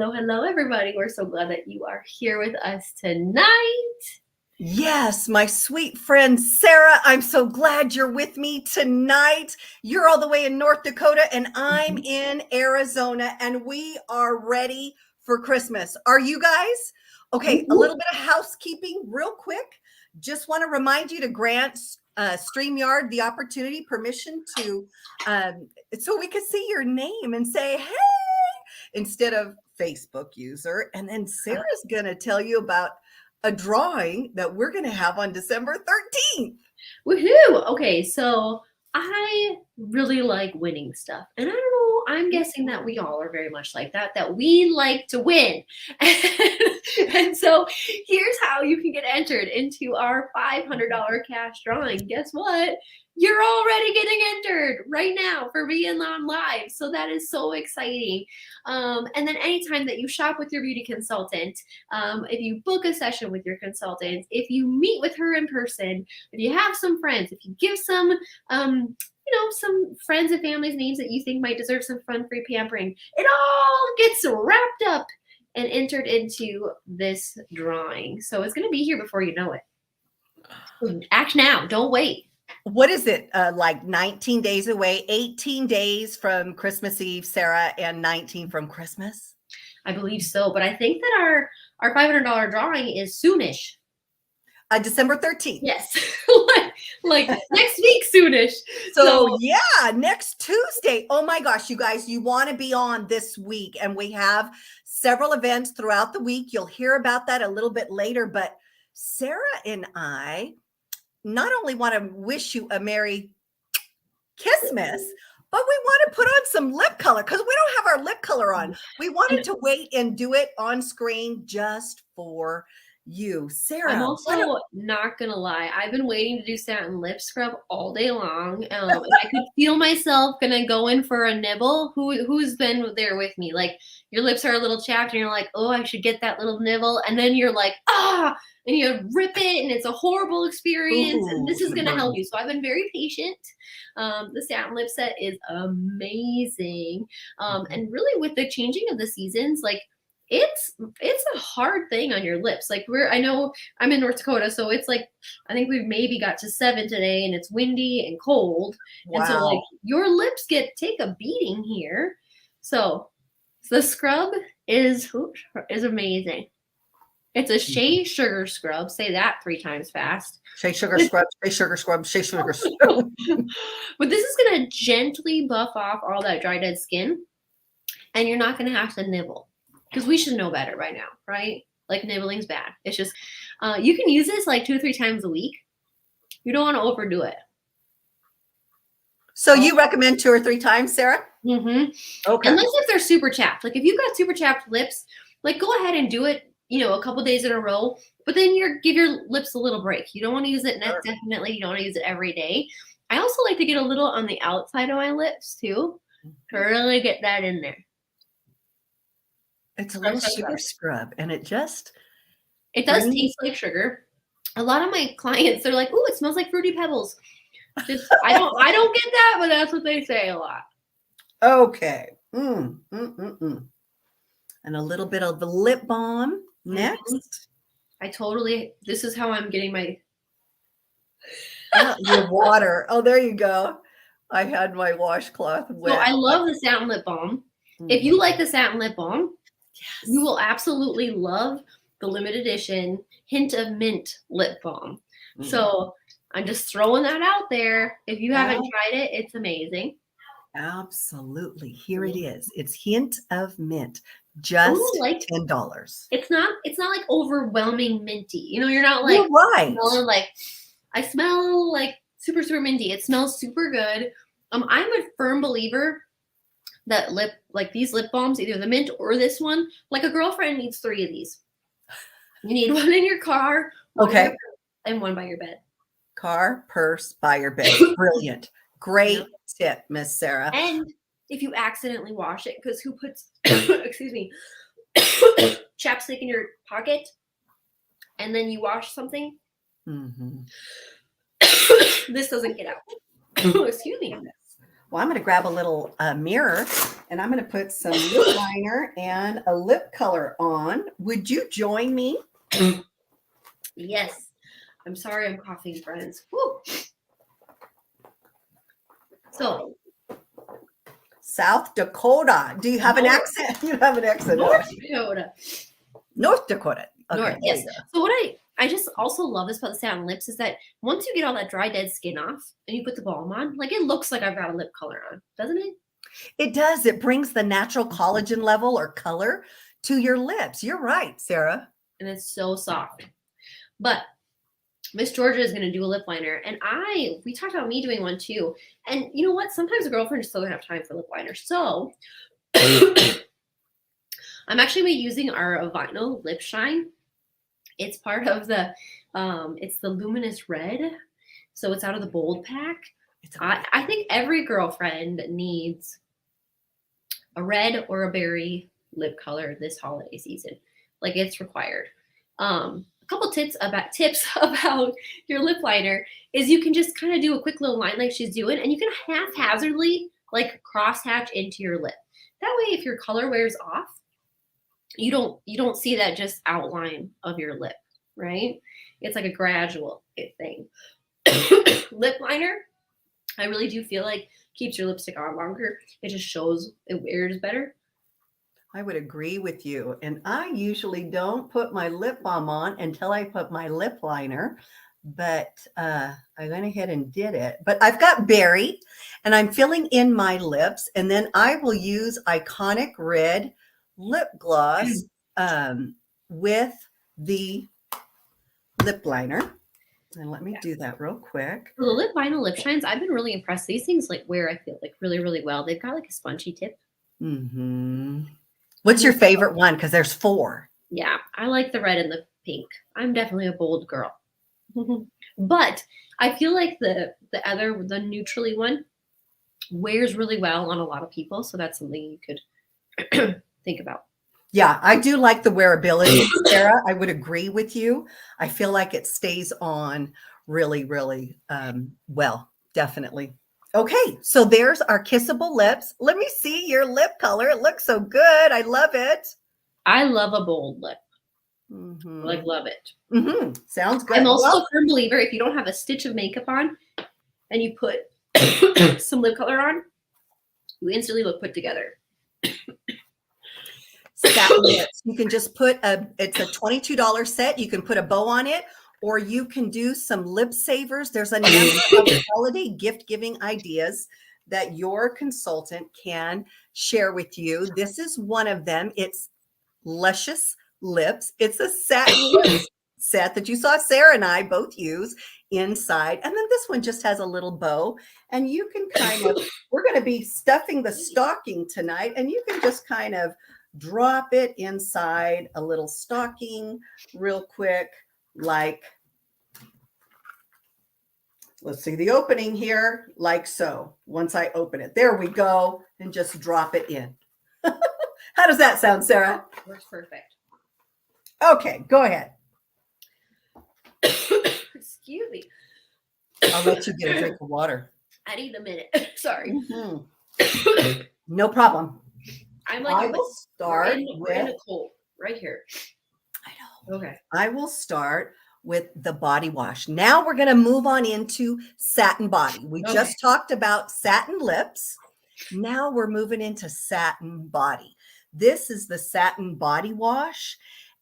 hello, everybody. We're so glad that you are here with us tonight. Yes, my sweet friend Sarah, I'm so glad you're with me tonight. You're all the way in North Dakota and I'm in Arizona, and we are ready for Christmas. Are you guys? Okay, a little bit of housekeeping real quick. Just want to remind you to grant StreamYard the opportunity, permission to, so we can see your name and say, hey, instead of Facebook user. And then Sarah's going to tell you about a drawing that we're going to have on December 13th. Woohoo! Okay, so I really like winning stuff. And I don't know, I'm guessing that we all are very much like that we like to win. And so here's how you can get entered into our $500 cash drawing. Guess what? You're already getting entered right now for being on live. So that is so exciting. And then anytime that you shop with your beauty consultant, if you book a session with your consultant, if you meet with her in person, if you have some friends, if you give some, some friends and family's names that you think might deserve some fun free pampering, it all gets wrapped up and entered into this drawing. So it's going to be here before you know it. Act now. Don't wait. What is it? Like 19 days away, 18 days from Christmas Eve, Sarah, and 19 from Christmas? I believe so, but I think that our $500 drawing is soonish. December 13th. Yes, like next week soonish. So yeah, next Tuesday. Oh my gosh, you guys, you want to be on this week, and we have several events throughout the week. You'll hear about that a little bit later, but Sarah and I not only want to wish you a Merry Christmas, but we want to put on some lip color because we don't have our lip color on. We wanted to wait and do it on screen just for you, Sarah. I'm also not gonna lie. I've been waiting to do satin lip scrub all day long. I could feel myself gonna go in for a nibble. Who's been there with me? Like your lips are a little chapped, and you're like, oh, I should get that little nibble, and then you're like, and you rip it, and it's a horrible experience. And this is gonna help you. So I've been very patient. The satin lip set is amazing, and really with the changing of the seasons, like. It's a hard thing on your lips. Like I know I'm in North Dakota, so it's like I think we've maybe got to 7 today, and it's windy and cold. Wow. And so like your lips take a beating here. So the scrub is amazing. It's a shea sugar scrub. Say that 3 times fast. Shea sugar scrub, shea sugar scrub, shea sugar scrub. But this is gonna gently buff off all that dry dead skin, and you're not gonna have to nibble. Because we should know better by now, right? Like nibbling's bad. It's just, you can use this like 2 or 3 times a week. You don't want to overdo it. So you recommend 2 or 3 times, Sarah? Mm-hmm. Okay. Unless if they're super chapped. Like if you've got super chapped lips, like go ahead and do it, a couple days in a row. But then give your lips a little break. You don't want to use it definitely. You don't want to use it every day. I also like to get a little on the outside of my lips too, to really get that in there. It's a little sugar scrub, and it does taste like sugar. A lot of my clients, they're like, "Oh, it smells like Fruity Pebbles." I don't get that, but that's what they say a lot. Okay. And a little bit of the lip balm next. This is how I'm getting my your water. Oh, there you go. I had my washcloth wet. So I love the satin lip balm. If you like the satin lip balm, yes, you will absolutely love the limited edition Hint of Mint lip balm. So I'm just throwing that out there. If you haven't tried it, it's amazing. Absolutely. Here it is. It's Hint of Mint. Just $10. It's not like overwhelming minty. You're not like, smelling like I smell like super, super minty. It smells super good. I'm a firm believer that these lip balms, either the mint or this one, like a girlfriend needs 3 of these. You need one in your car, and one by your bed. Car, purse, by your bed. Brilliant. Great tip, Miss Sarah. And if you accidentally wash it, because who puts, excuse me, chapstick in your pocket, and then you wash something, this doesn't get out. Excuse me. Well, I'm going to grab a little mirror and I'm going to put some lip liner and a lip color on. Would you join me? Yes. I'm sorry I'm coughing, friends. Woo. So, South Dakota. Do you have an accent? You have an accent. North Dakota. North Dakota. Okay, North, yes. So what I just also love this about the satin lips is that once you get all that dry, dead skin off and you put the balm on, like it looks like I've got a lip color on, doesn't it? It does. It brings the natural collagen level or color to your lips. You're right, Sarah. And it's so soft. But Miss Georgia is going to do a lip liner, and we talked about me doing one too. And you know what? Sometimes a girlfriend just doesn't have time for lip liner. So I'm actually using our vinyl lip shine. It's part of the it's the luminous red, so it's out of the bold pack. I think every girlfriend needs a red or a berry lip color this holiday season. Like it's required. A couple tips about your lip liner is you can just kind of do a quick little line like she's doing, and you can haphazardly like cross hatch into your lip. That way, if your color wears off, you don't see that just outline of your lip, right? It's like a gradual thing. Lip liner, I really do feel like keeps your lipstick on longer. It just shows it wears better. I would agree with you. And I usually don't put my lip balm on until I put my lip liner, but I went ahead and did it. But I've got berry and I'm filling in my lips, and then I will use Iconic Red lip gloss with the lip liner. And let me do that real quick. The lip vinyl lip shines, I've been really impressed. These things like wear, I feel like really, really well. They've got like a spongy tip. Mm-hmm. What's your favorite one? Because there's 4. Yeah, I like the red and the pink. I'm definitely a bold girl. But I feel like the neutrally one wears really well on a lot of people. So that's something you could think about. Yeah, I do like the wearability, Sarah. I would agree with you. I feel like it stays on really, really well. Definitely. Okay, so there's our kissable lips. Let me see your lip color. It looks so good. I love it. I love a bold lip. Like, love it. Sounds good. I'm also a firm believer if you don't have a stitch of makeup on and you put some lip color on, you instantly look put together. Satin lips. You can just put it's a $22 set. You can put a bow on it, or you can do some lip savers. There's a number of holiday gift giving ideas that your consultant can share with you. This is one of them. It's Luscious Lips. It's a satin lips set that you saw Sarah and I both use inside. And then this one just has a little bow, and you can kind of, we're going to be stuffing the stocking tonight, and you can just kind of drop it inside a little stocking real quick, like, let's see the opening here, like so. Once I open it, there we go, and just drop it in. How does that sound, Sarah? Works perfect. Okay, go ahead. Excuse me. I'll let you get a drink of water. I need a minute. Sorry. No problem. I'm like, I will start we're in a cold right here. I know. Okay. I will start with the body wash. Now we're going to move on into satin body. We just talked about satin lips. Now we're moving into satin body. This is the satin body wash.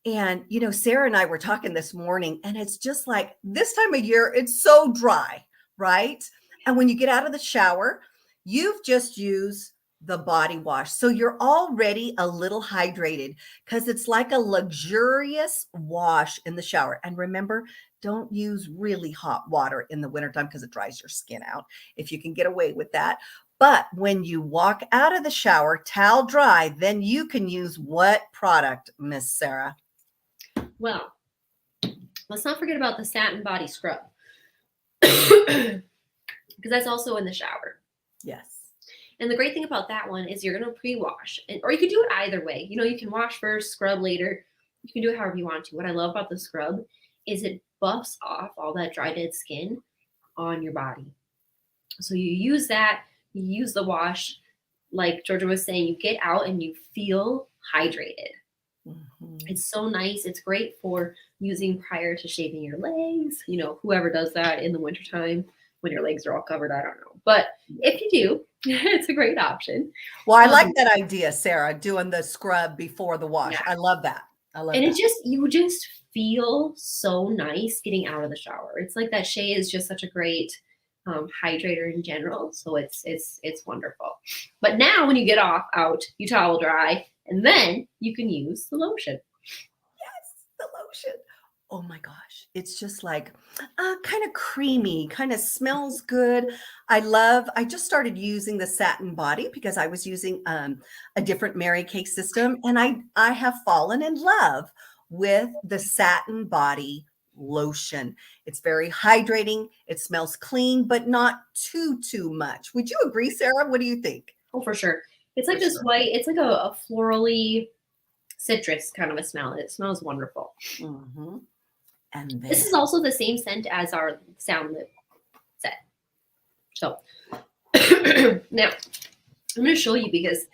And, you know, Sarah and I were talking this morning, and it's just like this time of year, it's so dry, right? And when you get out of the shower, you've just used the body wash. So you're already a little hydrated because it's like a luxurious wash in the shower. And remember, don't use really hot water in the wintertime because it dries your skin out if you can get away with that. But when you walk out of the shower, towel dry, then you can use what product, Miss Sarah? Well, let's not forget about the satin body scrub because that's also in the shower. Yes. And the great thing about that one is you're going to pre-wash, or you could do it either way. You know, you can wash first, scrub later. You can do it however you want to. What I love about the scrub is it buffs off all that dry, dead skin on your body. So you use that, you use the wash, like Georgia was saying, you get out and you feel hydrated. It's so nice. It's great for using prior to shaving your legs. You know, whoever does that in the wintertime when your legs are all covered, I don't know. But if you do, it's a great option. Well, I like that idea, Sarah, doing the scrub before the wash. Yeah. I love that. I love And that. you just feel so nice getting out of the shower. It's like that shea is just such a great hydrator in general. So it's wonderful. But now when you get out, you towel dry, and then you can use the lotion. Yes, the lotion. Oh my gosh. It's just like kind of creamy, kind of smells good. I just started using the Satin body because I was using a different Mary Kay system, and I have fallen in love with the Satin body lotion. It's very hydrating. It smells clean, but not too much. Would you agree, Sarah? What do you think? Oh, for sure. It's like this white, it's like a florally citrus kind of a smell. It smells wonderful. And then, this is also the same scent as our sound lip set. So now I'm going to show you, because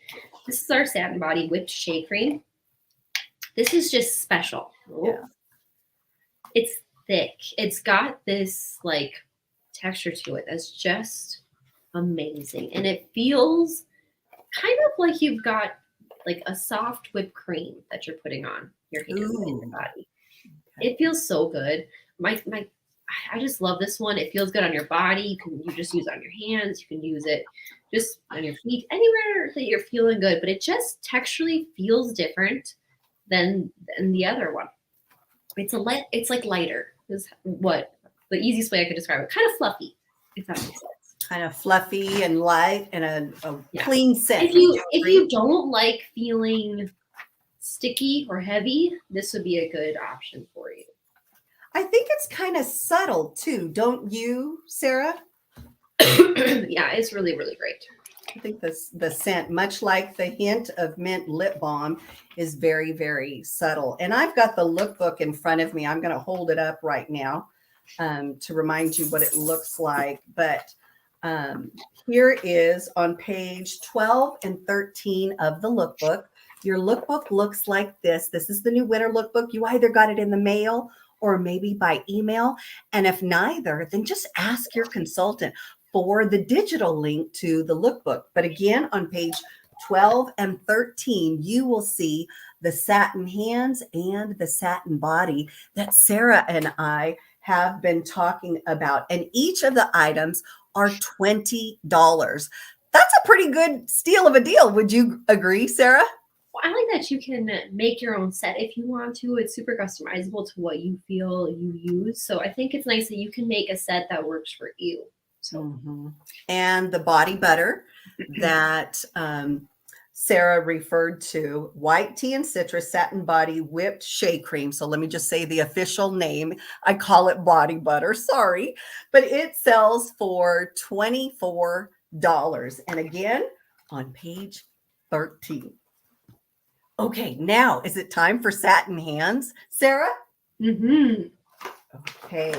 this is our Satin body whipped shea cream. This is just special. yeah. It's thick. It's got this like texture to it that's just amazing. And it feels kind of like you've got like a soft whipped cream that you're putting on your hands and your body. It feels so good. I just love this one. It feels good on your body. You just use it on your hands. You can use it just on your feet, anywhere that you're feeling good. But it just texturally feels different than the other one. It's like lighter is what the easiest way I could describe it. Kind of fluffy, if that makes sense. Kind of fluffy and light and a clean scent. If you don't like feeling sticky or heavy, this would be a good option for you. I think it's kind of subtle too, don't you, Sarah? Yeah, it's really, really great. I think the scent, much like the hint of mint lip balm, is very, very subtle. And I've got the lookbook in front of me. I'm going to hold it up right now to remind you what it looks like. But here is on page 12 and 13 of the lookbook. Your lookbook looks like this. This is the new winter lookbook. You either got it in the mail or maybe by email. And if neither, then just ask your consultant for the digital link to the lookbook. But again, on page 12 and 13, you will see the satin hands and the satin body that Sarah and I have been talking about. And each of the items are $20. That's a pretty good steal of a deal. Would you agree, Sarah? Well, I like that you can make your own set if you want to. It's super customizable to what you feel you use. So I think it's nice that you can make a set that works for you. So, and the body butter that Sarah referred to, white tea and citrus satin body whipped shea cream. So let me just say the official name. I call it body butter. Sorry, but it sells for $24. And again, on page 13. Okay, now is it time for satin hands, Sarah? Okay.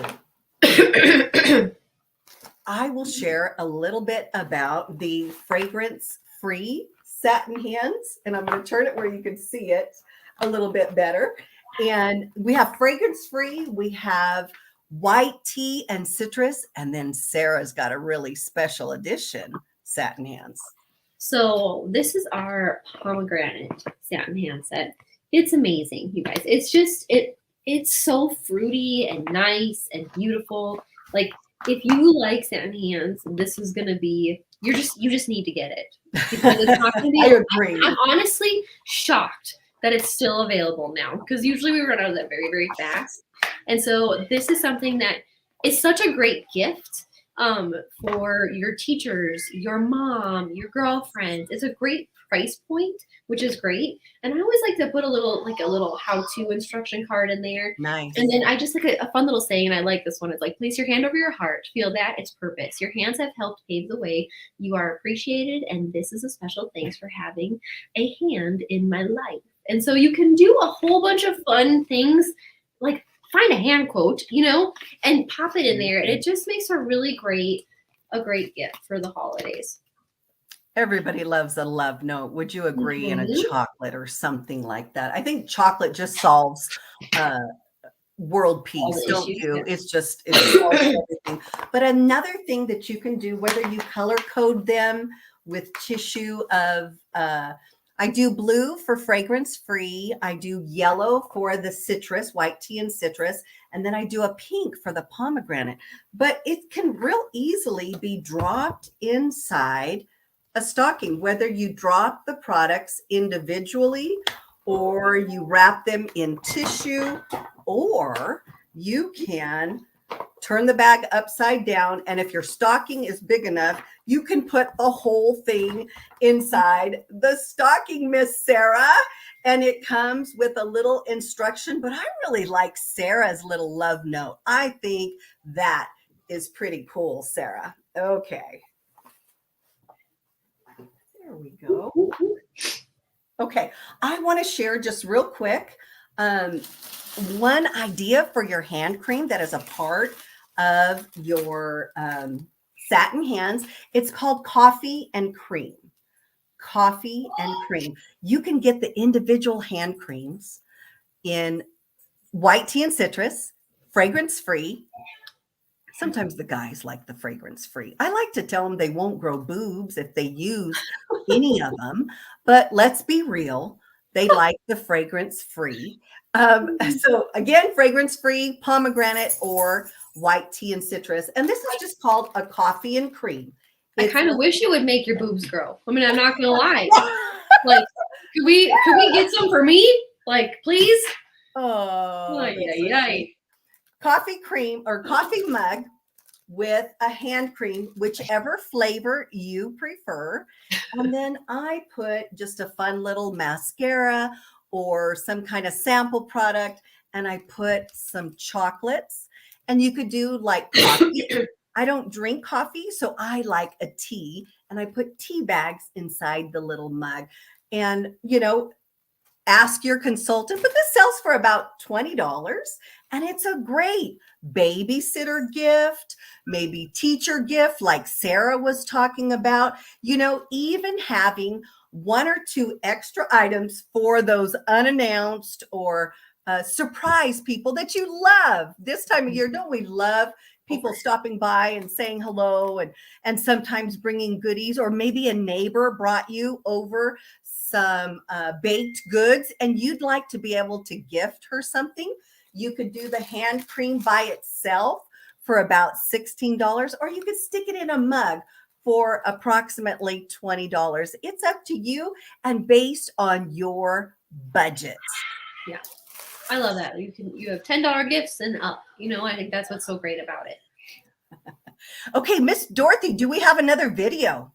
I will share a little bit about the fragrance-free satin hands, and I'm going to turn it where you can see it a little bit better. And we have fragrance-free, we have white tea and citrus, and then Sarah's got a really special edition satin hands. So this is our pomegranate satin hand set. It's amazing, you guys. It's just it's so fruity and nice and beautiful. Like, if you like satin hands, this is gonna be you just need to get it. Because it's not gonna be I agree. I'm honestly shocked that it's still available now, because usually we run out of that very, very fast. And so this is something that is such a great gift for your teachers, your mom, your girlfriends. It's a great price point, which is great. And I always like to put a little how-to instruction card in there. Nice. And then I just like a fun little saying, and I like this one. It's like, place your hand over your heart. Feel that its purpose. Your hands have helped pave the way. You are appreciated, and this is a special thanks for having a hand in my life. And so you can do a whole bunch of fun things, like find a hand quote, and pop it in there. And it just makes a great gift for the holidays. Everybody loves a love note. Would you agree? In a Mhm. chocolate or something like that. I think chocolate just solves uh, world All peace, the don't issues, you? yeah. It solves everything. But another thing that you can do, whether you color code them with tissue of, I do blue for fragrance free. I do yellow for the citrus, white tea and citrus. And then I do a pink for the pomegranate. But it can real easily be dropped inside a stocking, whether you drop the products individually or you wrap them in tissue, or you can turn the bag upside down. And if your stocking is big enough, you can put the whole thing inside the stocking, Miss Sarah. And it comes with a little instruction. But I really like Sarah's little love note. I think that is pretty cool, Sarah. Okay. There we go. Okay. I want to share just real quick one idea for your hand cream that is a part of your satin hands. It's called coffee and cream. Coffee and cream. You can get the individual hand creams in white tea and citrus, fragrance free. Sometimes the guys like the fragrance free. I like to tell them they won't grow boobs if they use any of them, but let's be real. They like the fragrance free. So again, fragrance free, pomegranate or white tea and citrus. And this is just called a coffee and cream. I It's kind of wish it would make your boobs grow. I mean, I'm not gonna lie. Like, could we get some for me? Like, please? oh, Ay, that's ay, so ay. sweet. Coffee cream or coffee mug with a hand cream, whichever flavor you prefer. And then I put just a fun little mascara or some kind of sample product, and I put some chocolates. And you could do like coffee. I don't drink coffee, so I like a tea, and I put tea bags inside the little mug. And, ask your consultant, but this sells for about $20 and it's a great babysitter gift, maybe teacher gift like Sarah was talking about, even having one or two extra items for those unannounced or surprise people that you love this time of year. Don't we love people stopping by and saying hello and sometimes bringing goodies, or maybe a neighbor brought you over some baked goods and you'd like to be able to gift her something. You could do the hand cream by itself for about $16, or you could stick it in a mug for approximately $20. It's up to you and based on your budget. Yeah, I love that. You have $10 gifts and up. I think that's what's so great about it. Okay, Miss Dorothy, do we have another video?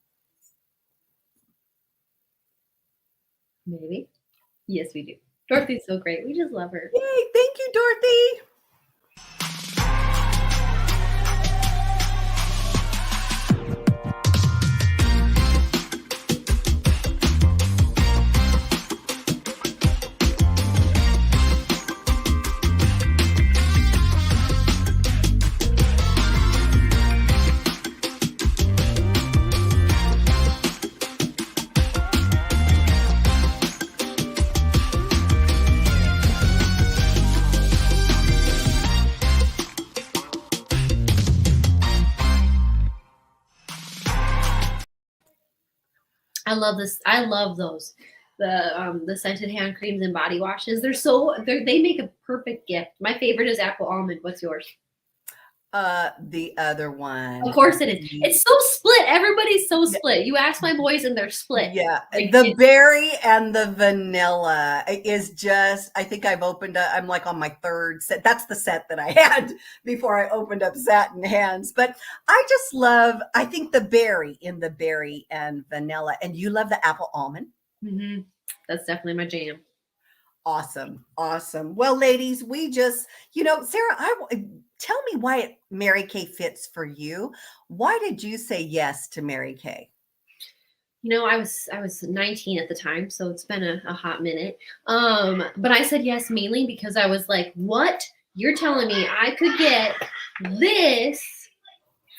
Maybe. Yes, we do. Dorothy's so great. We just love her. Yay, thank you, Dorothy. I love this. I love those. The scented hand creams and body washes. They make a perfect gift. My favorite is apple almond. What's yours? The other one. Of course it is. It's so split. Everybody's so split. You ask my boys and they're split. Yeah, Like, the berry and the vanilla is just, I think I've opened up, I'm like on my third set. That's the set that I had before I opened up Satin Hands. But I think the berry and vanilla. And you love the apple almond? mm-hmm. That's definitely my jam. Awesome. Awesome. Well, ladies, we just, Sarah, tell me why Mary Kay fits for you. Why did you say yes to Mary Kay? I was 19 at the time, so it's been a hot minute. But I said yes mainly because I was like, what? You're telling me I could get this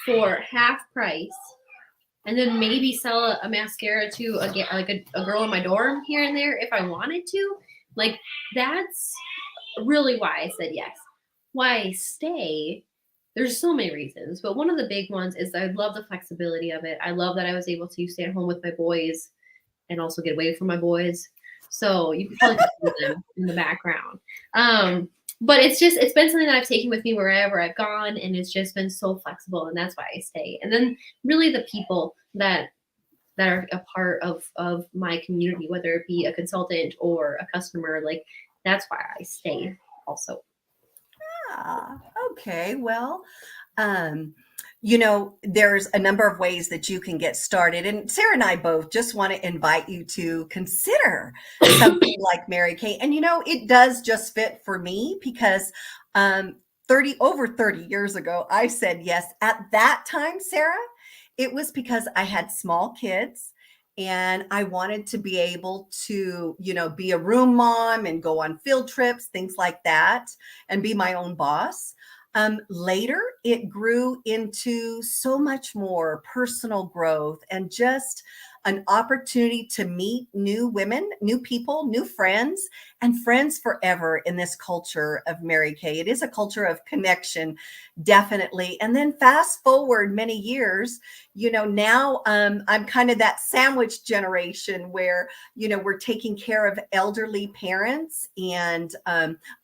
for half price and then maybe sell a mascara to a girl in my dorm here and there if I wanted to. Like, that's really why I said yes. Why I stay, there's so many reasons, but one of the big ones is I love the flexibility of it. I love that I was able to stay at home with my boys and also get away from my boys. So you can probably hear them in the background. But it's been something that I've taken with me wherever I've gone, and it's just been so flexible, and that's why I stay. And then really the people that are a part of my community, whether it be a consultant or a customer, like that's why I stay also. Ah, okay. Well, um, you know, there's a number of ways that you can get started. And Sarah and I both just want to invite you to consider something like Mary Kay. And, you know, it does just fit for me because um, 30 years ago, I said yes. At that time, Sarah, it was because I had small kids and I wanted to be able to, you know, be a room mom and go on field trips, things like that, and be my own boss. Later, it grew into so much more personal growth and just an opportunity to meet new women, new people, new friends, and friends forever in this culture of Mary Kay. It is a culture of connection, definitely. And then fast forward many years, you know, now I'm kind of that sandwich generation where, you know, we're taking care of elderly parents, and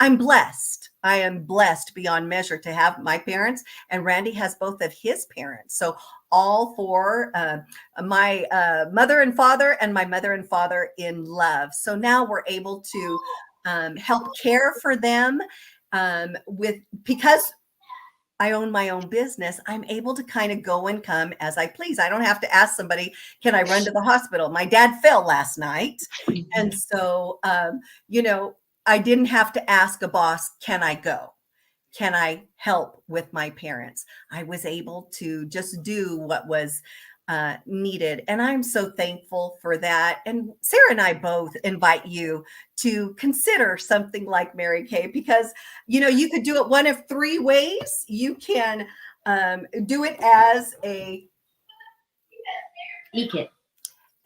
I'm blessed. I am blessed beyond measure to have my parents, and Randy has both of his parents. So all for my mother and father, and my mother and father in love. So now we're able to help care for them with, because I own my own business, I'm able to kind of go and come as I please. I don't have to ask somebody, can I run to the hospital? My dad fell last night. And so, you know, I didn't have to ask a boss, can I go? Can I help with my parents? I was able to just do what was needed. And I'm so thankful for that. And Sarah and I both invite you to consider something like Mary Kay because, you know, you could do it one of three ways. You can do it as E-kit.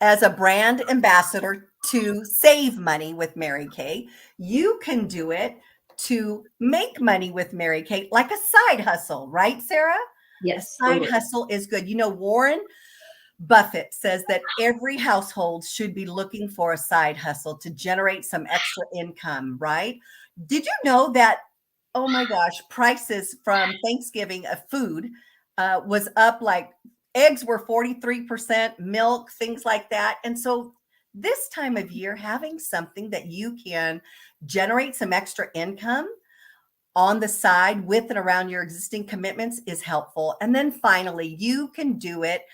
as a brand ambassador to save money with Mary Kay. You can do it to make money with Mary Kay, like a side hustle, right, Sarah? A Yes, side totally. hustle is good. You know, Warren Buffett says that every household should be looking for a side hustle to generate some extra income, right? Did you know that, oh my gosh, prices from Thanksgiving of food was up, like eggs were 43%, milk, things like that. And so this time of year, having something that you can generate some extra income on the side with and around your existing commitments is helpful. And then finally, you can do it,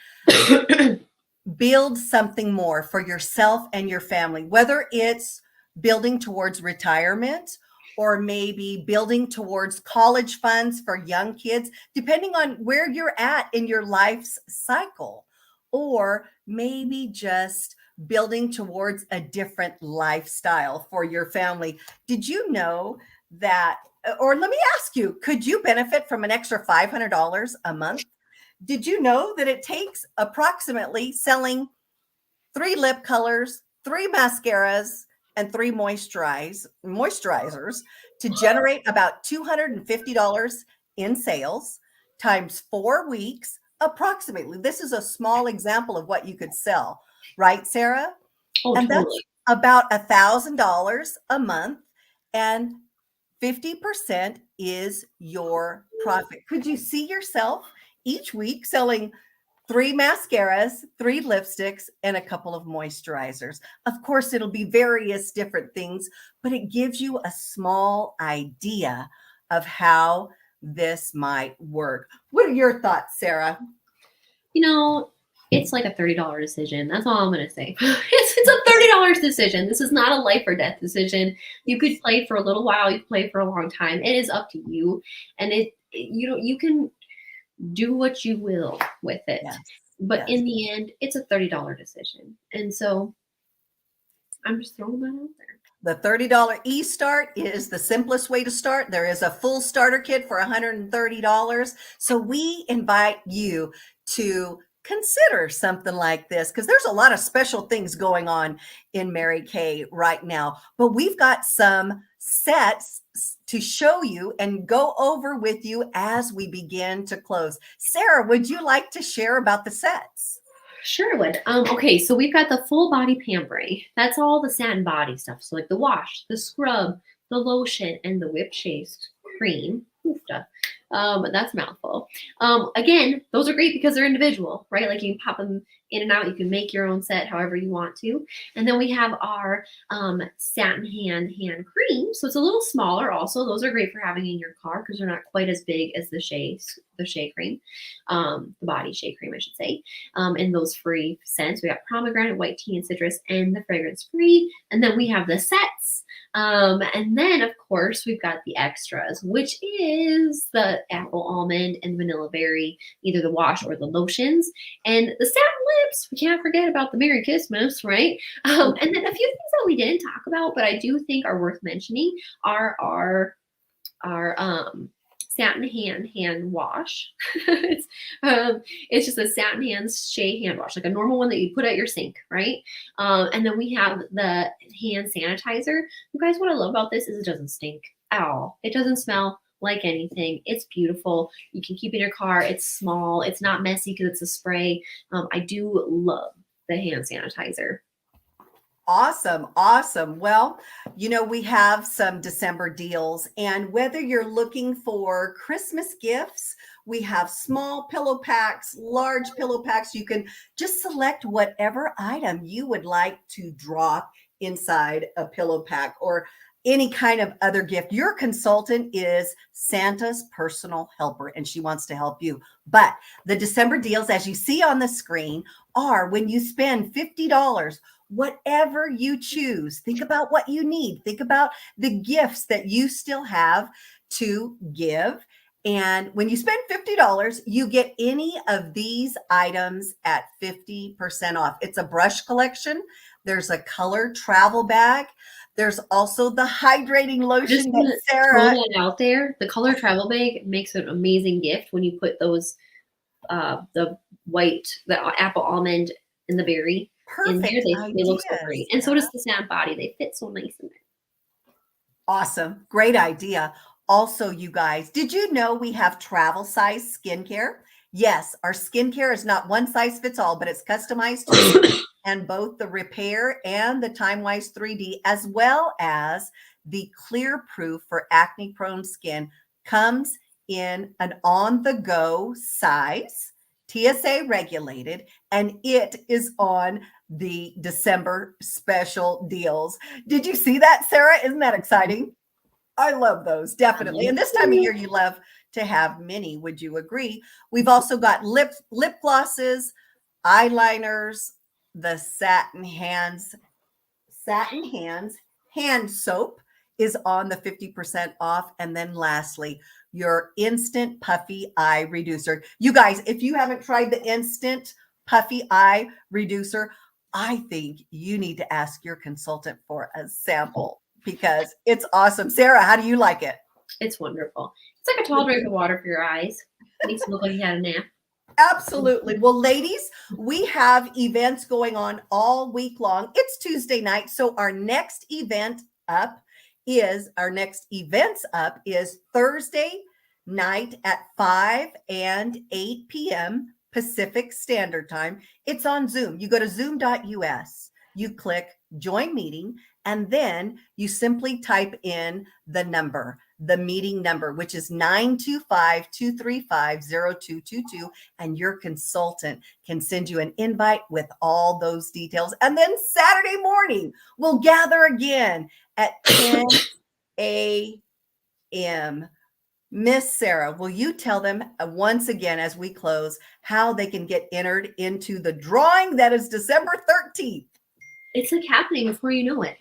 build something more for yourself and your family, whether it's building towards retirement or maybe building towards college funds for young kids, depending on where you're at in your life's cycle, or maybe just building towards a different lifestyle for your family. Did you know that, or let me ask you, could you benefit from an extra $500 a month? Did you know that it takes approximately selling 3 lip colors, 3 mascaras, and 3 moisturizers to generate about $250 in sales times 4 weeks approximately? This is a small example of what you could sell, right, Sarah? Oh, And that's totally. about $1,000 a month, and 50% is your profit. Could you see yourself each week selling 3 mascaras, 3 lipsticks, and a couple of moisturizers? Of course, it'll be various different things, but it gives you a small idea of how this might work. What are your thoughts, Sarah? You know, it's like a $30 decision. That's all I'm going to say. It's a $30 decision. This is not a life or death decision. You could play for a little while, you could play for a long time. It is up to you. And you can do what you will with it. Yes. But Yes. in the end, it's a $30 decision. And so I'm just throwing that out there. The $30 e-start is the simplest way to start. There is a full starter kit for $130. So we invite you to consider something like this, because there's a lot of special things going on in Mary Kay right now. But we've got some sets to show you and go over with you as we begin to close. Sarah, would you like to share about the sets? Sure would. Okay, so we've got the full body pampering. That's all the satin body stuff. So like the wash, the scrub, the lotion, and the whipped shaped cream. Oofta. That's a mouthful. Again, those are great because they're individual, right? Like you can pop them in and out. You can make your own set however you want to. And then we have our satin hand cream. So it's a little smaller also. Those are great for having in your car because they're not quite as big as the shea cream, the body shea cream, I should say. And those free scents. We got pomegranate, white tea, and citrus, and the fragrance free. And then we have the sets. And then, of course, we've got the extras, which is the apple almond and vanilla berry, either the wash or the lotions, and the satin lips. We can't forget about the Merry Christmas, right? And then a few things that we didn't talk about, but I do think are worth mentioning are our satin hand wash. It's just a satin hands shea hand wash, like a normal one that you put at your sink, right? And then we have the hand sanitizer. You guys, what I love about this is it doesn't stink at all. It doesn't smell like anything. It's beautiful. You can keep it in your car. It's small. It's not messy because it's a spray. I do love the hand sanitizer. Awesome. Awesome. Well, we have some December deals, and whether you're looking for Christmas gifts, we have small pillow packs, large pillow packs. You can just select whatever item you would like to drop inside a pillow pack or any kind of other gift. Your consultant is Santa's personal helper, and she wants to help you. But the December deals, as you see on the screen, are when you spend $50, whatever you choose. Think about what you need. Think about the gifts that you still have to give. And when you spend $50, you get any of these items at 50% off. It's a brush collection. There's a color travel bag. There's also the hydrating lotion that Sarah throw that out there. The color travel bag makes an amazing gift when you put those the apple almond and the berry in there. They look so great. And so does the satin body. They fit so nice in there. Awesome. Great idea. Also, you guys, did you know we have travel size skincare? Yes, our skincare is not one size fits all, but it's customized to you. And both the Repair and the TimeWise 3D, as well as the Clear Proof for acne prone skin, comes in an on-the-go size, TSA regulated, and it is on the December special deals. Did you see that, Sarah? Isn't that exciting? I love those, definitely. And this time of year, you love to have many. Would you agree? We've also got lip glosses, eyeliners, the satin hands hand soap is on the 50% off. And then lastly, your instant puffy eye reducer. You guys, if you haven't tried the instant puffy eye reducer, I think you need to ask your consultant for a sample because it's awesome. Sarah, how do you like it? It's wonderful. It's like a tall drink of water for your eyes. Makes it look like you had a nap. Absolutely. Well, ladies, we have events going on all week long. It's Tuesday night. So our next events up is Thursday night at 5 and 8 p.m. Pacific Standard Time. It's on Zoom. You go to zoom.us, you click join meeting, and then you simply type in the meeting number, which is 925-235-0222, and your consultant can send you an invite with all those details. And then Saturday morning, we'll gather again at 10 a.m. Miss Sarah, will you tell them once again as we close how they can get entered into the drawing that is December 13th? It's like happening before you know it.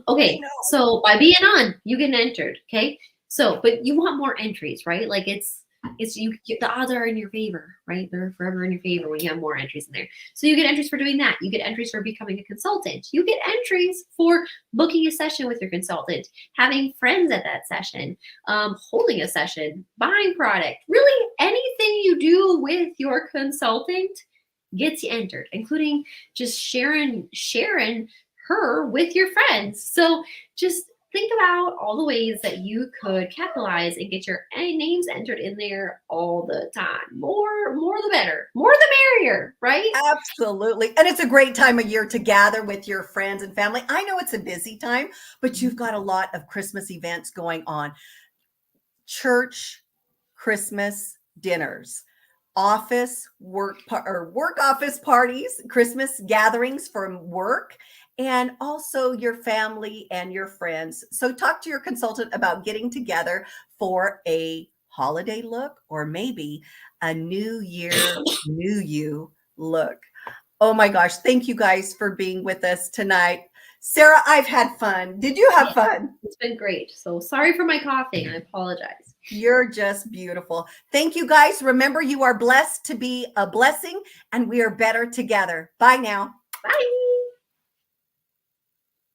Okay, so by being on, you get entered. Okay, so but you want more entries, right? Like it's the odds are in your favor, right? They're forever in your favor when you have more entries in there. So you get entries for doing that. You get entries for becoming a consultant. You get entries for booking a session with your consultant, having friends at that session, holding a session, buying product. Really, anything you do with your consultant gets you entered, including just sharing her with your friends. So just think about all the ways that you could capitalize and get your names entered in there all the time. More the better. More the merrier, right? Absolutely. And it's a great time of year to gather with your friends and family. I know it's a busy time, but you've got a lot of Christmas events going on. Church, Christmas dinners, office work office parties, Christmas gatherings from work, and also your family and your friends. So talk to your consultant about getting together for a holiday look or maybe a new year, new you look. Oh my gosh, thank you guys for being with us tonight. Sarah, I've had fun. Did you have Yeah, fun? it's been great. So sorry for my coughing. I apologize. You're just beautiful. Thank you guys. Remember, you are blessed to be a blessing, and we are better together. Bye now. Bye.